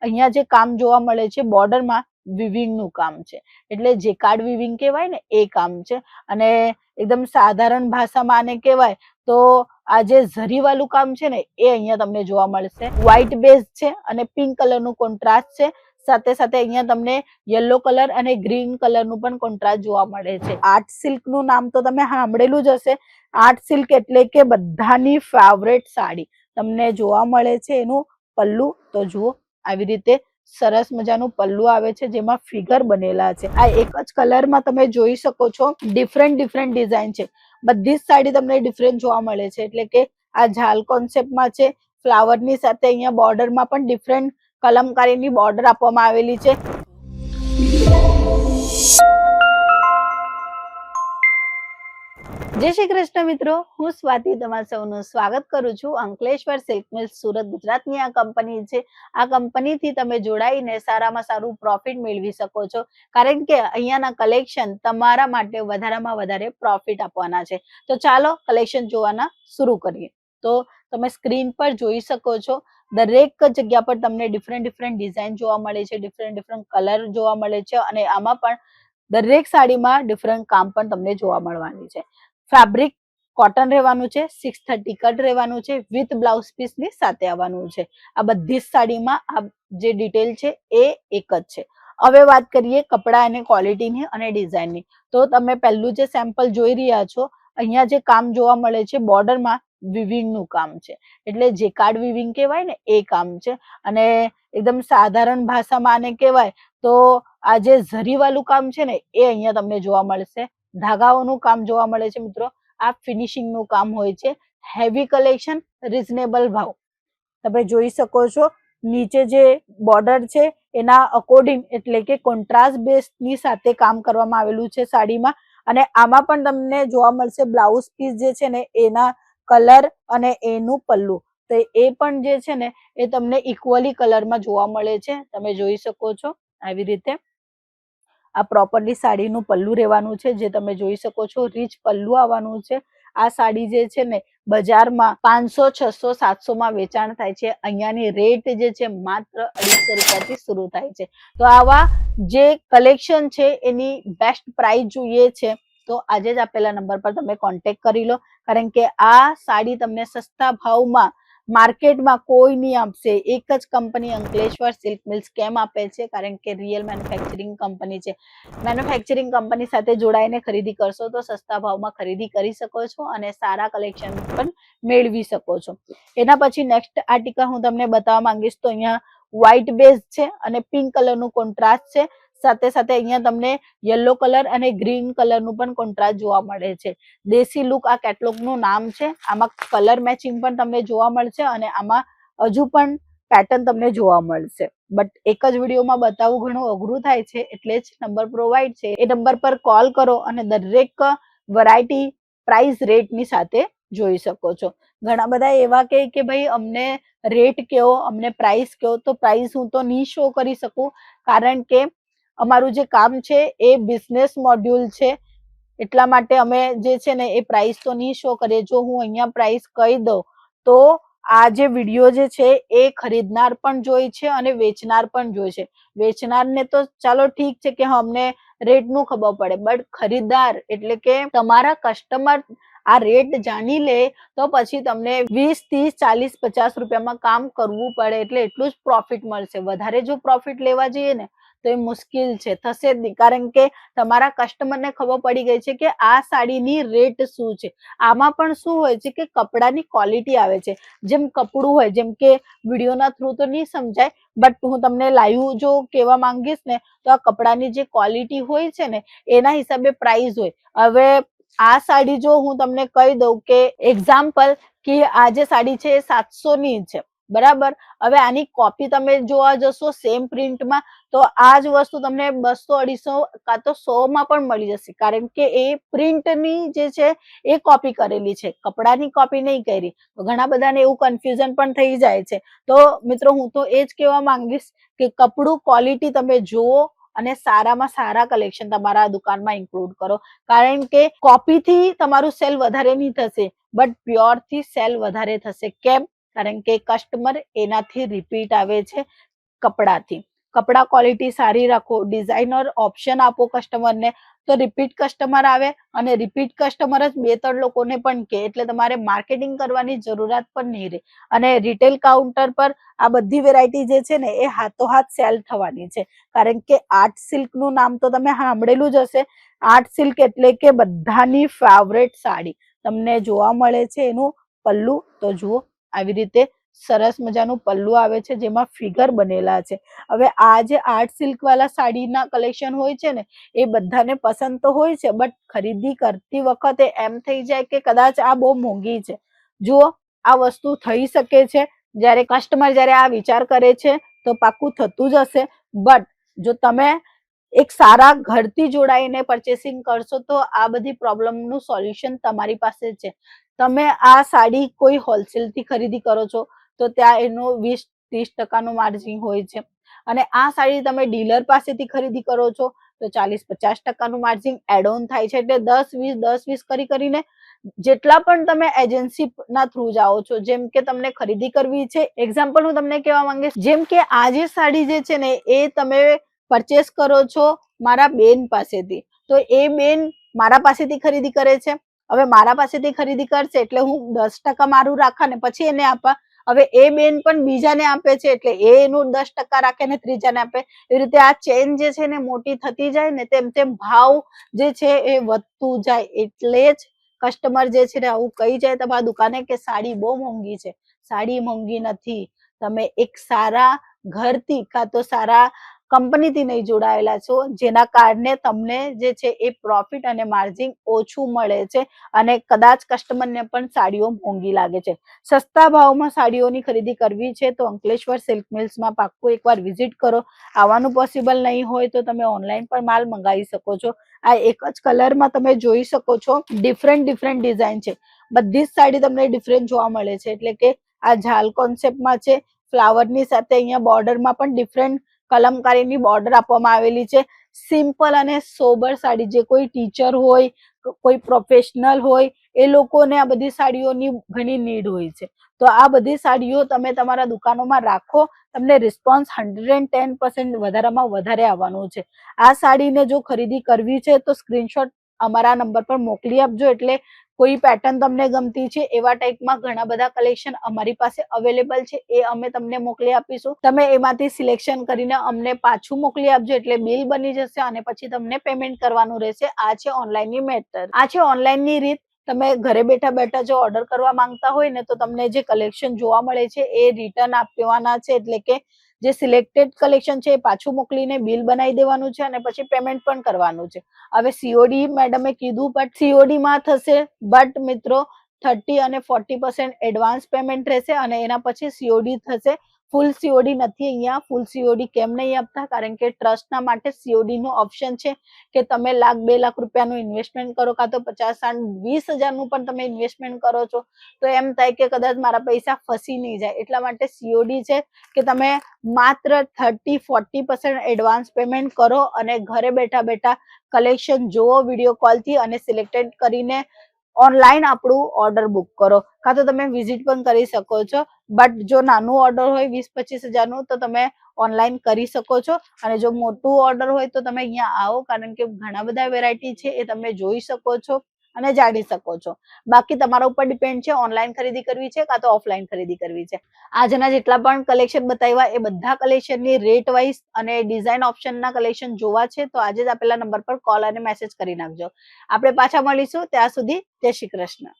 અહીંયા જે કામ જોવા મળે છે બોર્ડરમાં વિવિંગ નું કામ છે, એટલે જેકાર્ડ વિવિંગ કહેવાય ને એ કામ છે. અને એકદમ સાધારણ ભાષામાં આને કહેવાય તો આ જે ઝરી વાળું કામ છે ને એ અહીંયા તમને જોવા મળશે. વ્હાઈટ બેઝ છે અને પિંક કલર નું કોન્ટ્રાસ્ટ છે. સાથે સાથે અહીંયા તમને યલો કલર અને ગ્રીન કલર નું પણ કોન્ટ્રાસ્ટ જોવા મળે છે. આર્ટ સિલ્ક નું નામ તો તમે સાંભળેલું જ હશે. આર્ટ સિલ્ક એટલે કે બધાની ફેવરેટ સાડી તમને જોવા મળે છે. એનું પલ્લુ તો જુઓ, આવી રીતે સરસ મજાનું પલ્લુ આવે છે જેમાં ફિગર બનેલા છે. આ એક જ કલરમાં તમે જોઈ શકો છો, ડિફરન્ટ ડિઝાઇન છે. બધી જ સાડી તમને ડિફરન્ટ જોવા મળે છે, એટલે કે આ ઝાલ કોન્સેપ્ટમાં છે. ફ્લાવરની સાથે અહીંયા બોર્ડરમાં પણ ડિફરન્ટ કલમકારીની બોર્ડર આપવામાં આવેલી છે. જય શ્રી કૃષ્ણ મિત્રો, હું સ્વાતિ તમારા સૌનું સ્વાગત કરું છું. અંકલેશ્વર સિલ્ક મિલ્સ સુરત ગુજરાતની આ કંપની છે. આ કંપનીથી તમે જોડાઈને સારામાં સારું પ્રોફિટ મેળવી શકો છો, કારણ કે અહીંયાના કલેક્શન તમારા માટે વધારેમાં વધારે પ્રોફિટ આપવાના છે. તો ચાલો કલેક્શન જોવાના શરૂ કરીએ. તો તમે સ્ક્રીન પર જોઈ શકો છો, દરેક જગ્યા પર તમને ડિફરન્ટ ડિઝાઇન જોવા મળે છે, ડિફરન્ટ કલર જોવા મળે છે. અને આમાં પણ દરેક સાડીમાં ડિફરન્ટ કામ પણ તમને જોવા મળવાની છે. ફેબ્રિક કોટન રહેવાનું છે, 630 કટ રહેવાનું છે, વિથ બ્લાઉઝ પીસ ની સાથે આવવાનું છે. આ બધી જ સાડીમાં આ જે ડિટેલ છે એ એક જ છે. હવે વાત કરીએ કપડા અને ક્વોલિટીની અને ડિઝાઇનની. તો તમે પહેલું જે સેમ્પલ જોઈ રહ્યા છો, અહીંયા જે કામ જોવા મળે છે બોર્ડરમાં વિવિંગ નું કામ છે, એટલે જેકાર્ડ વિવિંગ કહેવાય ને એ કામ છે. અને એકદમ સાધારણ ભાષામાં આને કહેવાય તો આ જે ઝરી વાળું કામ છે ને એ અહીંયા તમને જોવા મળશે. ધાગાઓનું કામ જોવા મળે છે મિત્રો. આ ફિનિશિંગ નું કામ હોય છે. હેવી કલેક્શન, રીઝનેબલ ભાવ. તમે જોઈ શકો છો નીચે જે બોર્ડર છે એના અકોર્ડિંગ, એટલે કે કોન્ટ્રાસ્ટ બેઝ ની સાથે કામ કરવામાં આવેલું છે સાડીમાં. અને આમાં પણ તમને જોવા મળશે બ્લાઉઝ પીસ જે છે ને એના કલર અને એનું પલ્લુ, તો એ પણ જે છે ને એ તમને ઇક્વલી કલરમાં જોવા મળે છે. તમે જોઈ શકો છો આવી રીતે. આ પ્રોપરલી સાડીનું પલ્લુ રહેવાનું છે, જે તમે જોઈ શકો છો. રીચ પલ્લુ આવવાનું છે. આ સાડી જે છે ને બજારમાં 500, 600, 700 માં વેચાણ થાય છે. અહીંયાની રેટ જે છે માત્ર 250 રૂપિયાથી શરૂ થાય છે. તો આવા જે કલેક્શન છે એની બેસ્ટ પ્રાઇસ જોઈએ છે તો આજે જ આપેલા નંબર પર તમે કોન્ટેક્ટ કરી લો, કારણ કે આ સાડી તમને સસ્તા ભાવમાં માર્કેટમાં કોઈ નહીં આપશે. એક જ કંપની અંકલેશ્વર સિલ્ક મિલ્સ કેમ આપે છે? કારણ કે રિયલ મેન્યુફેક્ચરિંગ કંપની છે. મેન્યુફેક્ચરિંગ કંપની સાથે જોડાઈને ખરીદી કરશો તો સસ્તા ભાવમાં ખરીદી કરી શકો છો અને સારા કલેક્શન પણ મેળવી શકો છો. એના પછી નેક્સ્ટ આર્ટિકલ હું તમને બતાવવા માંગીશ. તો અહીંયા વ્હાઈટ બેઝ છે અને પિંક કલરનું કોન્ટ્રાસ્ટ છે. સાથે સાથે અહીંયા તમને યલો કલર અને ગ્રીન કલરનું પણ કોન્ટ્રાસ્ટ જોવા મળે છે. દેશી લુક આ કેટલોગનું નામ છે. આમાં કલર મેચિંગ પણ તમને જોવા મળશે અને આમાં હજુ પણ પેટર્ન તમને જોવા મળશે. બટ એક જ વિડીયોમાં બતાવવું ઘણું અઘરું થાય છે, એટલે જ નંબર પ્રોવાઈડ છે. એ નંબર પર કોલ કરો અને દરેક વેરાયટી પ્રાઇસ રેટની સાથે જોઈ શકો છો. ઘણા બધા એવા કે ભાઈ અમને રેટ કેવો, અમને પ્રાઇસ કેવો. તો પ્રાઇસ હું તો નહીં શો કરી શકું, કારણ કે અમારું જે કામ છે એ બિઝનેસ મોડ્યુલ છે. એટલા માટે અમે જે છે ને એ પ્રાઇસ તો નહીં શો કરીએ. જો હું અહીંયા પ્રાઇસ કહી દઉં તો આ જે વિડીયો જે છે એ ખરીદનાર પણ જોઈ છે અને વેચનાર પણ જોઈ છે. વેચનારને તો ચાલો ઠીક છે કે અમને રેટ નું ખબર પડે, બટ ખરીદદાર એટલે કે તમારા કસ્ટમર આ રેટ જાણી લે તો પછી તમને 20, 30, 40, 50 રૂપિયામાં કામ કરવું પડે, એટલે એટલું જ પ્રોફિટ મળશે. વધારે જો પ્રોફિટ લેવા જઈએ ને તો એ મુશ્કેલ છે, થશે જ નહીં. કારણ કે તમારા કસ્ટમરને ખબર પડી ગઈ છે કે આ સાડીની રેટ શું છે. આમાં પણ શું હોય છે કે કપડાની ક્વોલિટી આવે છે. જેમ કપડું હોય, જેમ કે વિડીયોના થ્રુ તો નહીં સમજાય, બટ હું તમને લાઈવ જો કહેવા માંગીશ ને તો આ કપડાની જે ક્વોલિટી હોય છે ને એના હિસાબે પ્રાઇસ હોય. હવે આ સાડી જો હું તમને કહી દઉં કે એક્ઝામ્પલ કે આ જે સાડી છે એ 700 ની છે, બરાબર. હવે આની કોપી તમે જોવા જશો સેમ પ્રિન્ટમાં તો આ જ વસ્તુ તમને 200, 250 કાં તો 100 માં પણ મળી જશે, કારણ કે એ પ્રિન્ટની જે છે એ કોપી કરેલી છે, કપડાની કોપી નહીં કરી. તો ઘણા બધાને એવું કન્ફ્યુઝન પણ થઈ જાય છે. તો મિત્રો હું તો એ જ કહેવા માંગીશ કે કપડું ક્વોલિટી તમે જુઓ અને સારામાં સારા કલેક્શન તમારા દુકાનમાં ઇન્ક્લુડ કરો, કારણ કે કોપીથી તમારું સેલ વધારે નહીં થશે, બટ પ્યોરથી સેલ વધારે થશે. કેમ? કારણ કે કસ્ટમર એનાથી રિપીટ આવે છે. કપડાથી. કપડા ક્વોલિટી સારી રાખો, ડિઝાઇનર ઓપ્શન આપો કસ્ટમરને, તો રિપીટ કસ્ટમર આવે અને રિપીટ કસ્ટમર જ 2-3 લોકોને પણ કહે, એટલે તમારે માર્કેટિંગ કરવાની જરૂરિયાત પણ નહીં રહે. અને રિટેલ કાઉન્ટર પર આ બધી વેરાયટી જે છે ને એ હાથોહાથ સેલ થવાની છે, કારણ કે આર્ટ સિલ્કનું નામ તો તમે સાંભળેલું જ હશે. આર્ટ સિલ્ક એટલે કે બધાની ફેવરેટ સાડી. તમને જોવા મળે છે એનું પલ્લુ, તો જુઓ આવી રીતે સરસ મજાનું પલ્લુ આવે છે જેમાં ફિગર બનેલા છે. હવે આ જે આર્ટ સિલ્ક વાળા સાડીના કલેક્શન હોય છે ને એ બધાને પસંદ તો હોય છે, બટ ખરીદી કરતી વખતે એમ થઈ જાય કે કદાચ આ બહુ મોંઘી છે. જુઓ, આ વસ્તુ થઈ શકે છે. જ્યારે કસ્ટમર જ્યારે આ વિચાર કરે છે તો પાક્કું થતું જ હશે. બટ જો તમે એક સારા ઘરથી જોડાઈને પરચેસિંગ કરશો તો આ બધી પ્રોબ્લેમનું સોલ્યુશન તમારી પાસે છે. તમે આ સાડી કોઈ હોલસેલથી ખરીદી કરો છો તો ત્યાં એનો 20-30% માર્જિન હોય છે, અને આ સાડી તમે ડીલર પાસેથી ખરીદી કરો છો તો 40-50% માર્જિન એડ ઓન થાય છે. એટલે 10-20 કરીને જેટલા પણ તમે એજન્સીના થ્રુ જાઓ છો, જેમ કે તમને ખરીદી કરવી છે, એક્ઝામ્પલ હું તમને કહેવા માંગીશ, જેમ કે આ જે સાડી જે છે ને એ તમે પરચેસ કરો છો મારા બેન પાસેથી, તો એ બેન મારા પાસેથી ખરીદી કરે છે. હવે મારા પાસેથી ખરીદી કરશે એટલે હું 10% મારું રાખા ને પછી એને આપા. હવે એ બેન પણ બીજાને આપે છે એટલે એ એનું 10% રાખે ને ત્રીજાને આપે. એ રીતે આ ચેન જે છે ને મોટી થતી જાય ને તેમ તેમ ભાવ જે છે એ વધતું જાય. એટલે જ કસ્ટમર જે છે ને આવું કહી જાય તમારા દુકાને કે સાડી બહુ મોંઘી છે. સાડી મોંઘી નથી. તમે એક સારા ઘરથી કાં તો સારા કંપનીથી નહીં જોડાયેલા છો, જેના કારણે તમને જે છે એ પ્રોફિટ અને માર્જિન ઓછું મળે છે, અને કદાચ કસ્ટમરને પણ સાડીઓ મોંઘી લાગે છે. સસ્તા ભાવમાં સાડીઓની ખરીદી કરવી છે તો અંકલેશ્વર સિલ્ક મિલ્સમાં પાક્કું એકવાર વિઝિટ કરો. આવવાનું પોસિબલ નહીં હોય તો તમે ઓનલાઈન પણ માલ મંગાવી શકો છો. આ એક જ કલરમાં તમે જોઈ શકો છો, ડિફરન્ટ ડિઝાઇન છે. બધી જ સાડી તમને ડિફરન્ટ જોવા મળે છે. એટલે કે આ ઝાલ કોન્સેપ્ટમાં છે, ફ્લાવરની સાથે અહીંયા બોર્ડરમાં પણ ડિફરન્ટ કલમકારીની બોર્ડર આપવામાં આવેલી છે. સિમ્પલ અને સોબર સાડી, જે કોઈ ટીચર હોય, કોઈ પ્રોફેશનલ હોય, એ લોકોને આ બધી સાડીઓની ઘણી નીડ હોય છે. તો આ બધી સાડીઓ તમે તમારા દુકાનોમાં રાખો, તમને રિસ્પોન્સ 110% વધારેમાં વધારે આવવાનું છે. આ સાડીને જો ખરીદી કરવી છે તો સ્ક્રીનશોટ અમારા નંબર પર મોકલી આપજો. એટલે કોઈ પેટર્ન તમને ગમતી છે એવા ટાઈપમાં ઘણા બધા કલેક્શન અમારી પાસે અવેલેબલ છે, એ અમે તમને મોકલી આપીશું. તમે એમાંથી સિલેક્શન કરીને અમને પાછું મોકલી આપજો, એટલે બિલ બની જશે અને પછી તમને પેમેન્ટ કરવાનું રહેશે. આ છે ઓનલાઈનની મેથડ, આ છે ઓનલાઈનની રીત. તમે ઘરે બેઠા બેઠા જો ઓર્ડર કરવા માંગતા હોય ને તો તમને જે કલેક્શન જોવા મળે છે એ રિટર્ન આપવાના છે. એટલે કે જે સિલેક્ટેડ કલેક્શન છે એ પાછું મોકલીને બિલ બનાવી દેવાનું છે અને પછી પેમેન્ટ પણ કરવાનું છે. હવે સીઓડી મેડમે કીધું, બટ સીઓડી માં થશે, બટ મિત્રો 30 અને 40% એડવાન્સ પેમેન્ટ રહેશે અને એના પછી સીઓડી થશે. ફૂલ સીઓડી નથી અહીંયા. ફૂલ સીઓડી કેમ નહીં આપતા? કારણ કે ટ્રસ્ટના માટે સીઓડી નો ઓપ્શન છે કે તમે 1,00,000-2 લાખ રૂપિયાનું ઇન્વેસ્ટમેન્ટ કરો, કાં તો 50-20,000 પણ તમે ઇન્વેસ્ટમેન્ટ કરો છો તો એમ થાય કે કદાચ મારા પૈસા ફસી નહીં જાય. એટલા માટે સીઓડી છે કે તમે માત્ર 30-40% એડવાન્સ પેમેન્ટ કરો અને ઘરે બેઠા બેઠા કલેક્શન જોવો વિડીયો કોલથી અને સિલેક્ટેડ કરીને ઓનલાઈન આપણું ઓર્ડર બુક કરો, કાં તો તમે વિઝિટ પણ કરી શકો છો. બટ જો નાનું ઓર્ડર હોય 20-25,000 તો તમે ઓનલાઈન કરી શકો છો, અને જો મોટું ઓર્ડર હોય તો તમે અહીંયા આવો, કારણ કે ઘણા બધા વેરાયટી છે એ તમે જોઈ શકો છો અને જાણી શકો છો. બાકી તમારા ઉપર ડિપેન્ડ છે ઓનલાઈન ખરીદી કરવી છે કાં તો ઓફલાઈન ખરીદી કરવી છે. આજના જેટલા પણ કલેક્શન બતાવ્યા એ બધા કલેક્શનની રેટ વાઇઝ અને ડિઝાઇન ઓપ્શનના કલેક્શન જોવા છે તો આજે જ આપેલા નંબર પર કોલ અને મેસેજ કરી નાખજો. આપણે પાછા મળીશું. ત્યાં સુધી જય શ્રી કૃષ્ણ.